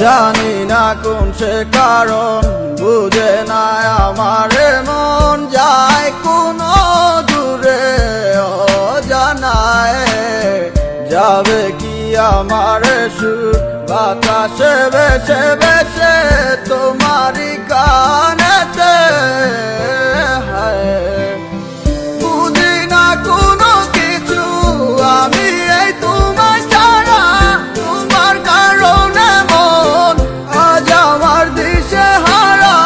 জানি না কোন সে কারণ বুঝে না আমার মন যায় কোনো দূরে অজানায় যাবে কি আমার সুর বাতাসে বেছে বেছে তোমারই কানেতে বুঝি না কোনো কিছু আমি এই তোমায় ছাড়া তোমার কারণে মন আজ আমার দিশে হারা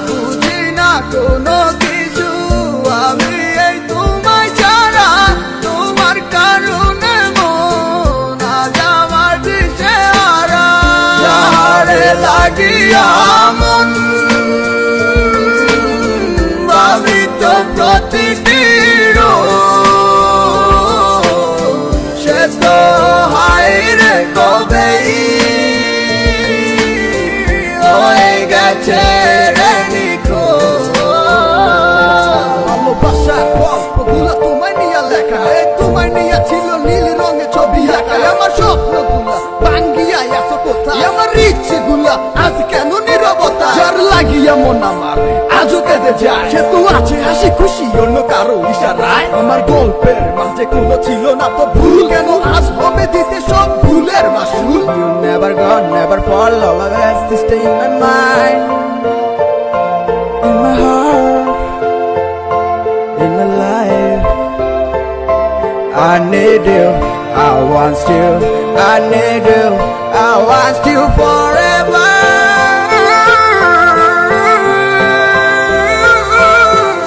বুঝি না কোনো কিছু আমি এই তোমায় ছাড়া তোমার কারণে মন আজ আমার দিশে হারা যাহারে লাগিয়া মন ভাবিত প্রতিটি সে তো হায়রে কবেই হয়ে গেছে রে নিখোঁজ। ভালোবাসার গল্পগুলো তোমায় নিয়ে লেখা তোমায় নিয়ে ছিল নীল রঙের ছবি আঁকা আমার স্বপ্নগুলো ভাঙ্গিয়া এত কোথায় আমার ইচ্ছেগুলো আজ কেন নীরবতা যার লাগিয়া মন আমার আজও কেঁদে যায় সে তো আছে হাসি খুশি অন্য কারো ইশারায় আমার গল্পের মাঝে কোনো ছিল না তো ভুল কেন আজ হবে দিতে সব ভুলের মাসুল। You never gone, never fall, all of us to stay in my mind, in my heart, in my life. I need you, I want you, I need you, I want you forever.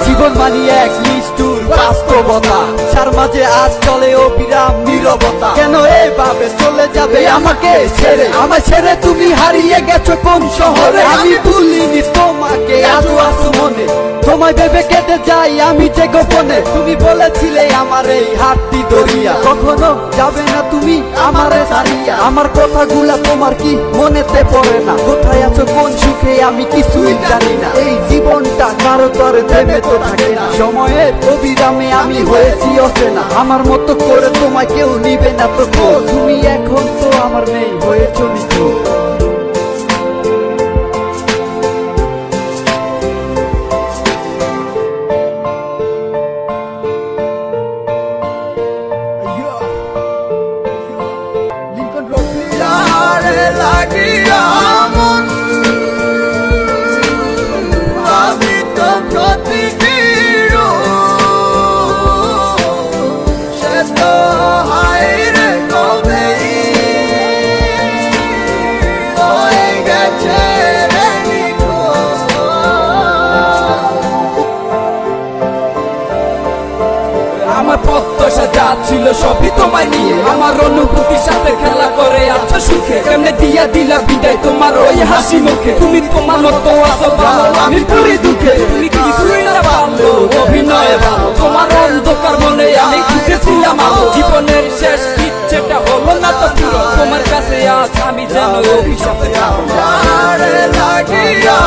জীবন মানি এক নিষ্ঠুর বাস্তবতা যার মাঝে আজ চলে অবিরাম নীরবতা কেন এভাবে চলে যাবে আমাকে ছেড়ে আমায় ছেড়ে তুমি হারিয়ে গেছো কোন শহরে আমি ভুলিনি তোমাকে আজও আছো মনে তোমায় ভেবে কেটে যাই আমি যে গোপনে তুমি বলেছিলে আমার এই হাতটি দরিয়া কখনো যাবে না তুমি আমারে ছাড়িয়া আমার কথাগুলা তোমার কি মনেতে পড়ে না কোথায় আছো কোন সুখে আমি কিছুই জানি না এই জীবনটা কারো তরে থেমে তো থাকে না সময়ের অবিরামে আমি হয়েছি অচেনা আমার মতো করে তোমায় কেউ নিবে না তো তুমি এখন তো আমার নেই হয়েছো নিখোঁজ। লাগিয়া মন ভাবিত প্রতিটি সে তো হায়রে কবেই হয়ে গেছে রে নিখোঁজ। আমার প্রত্যাশা যা ছিল সবই তোমায় নিয়ে আমার অনুভূতির সাথে খেলা করে আছো সুখে কেমনে দিয়া দিলা বিদায় তোমার ওই হাসি মুখে তুমি তোমার মতো আছো ভালো আমি পুরি দুঃখে তুমি কিছুই না ভালো অভিনয় ভালো তোমার অন্ধকার মনে আমি খুঁজেছিলাম আলো জীবনের শেষ ইচ্ছেটা হলো না তো পুরো তোমার কাছে আজ আমি যেন অভিশাপে লাগিয়া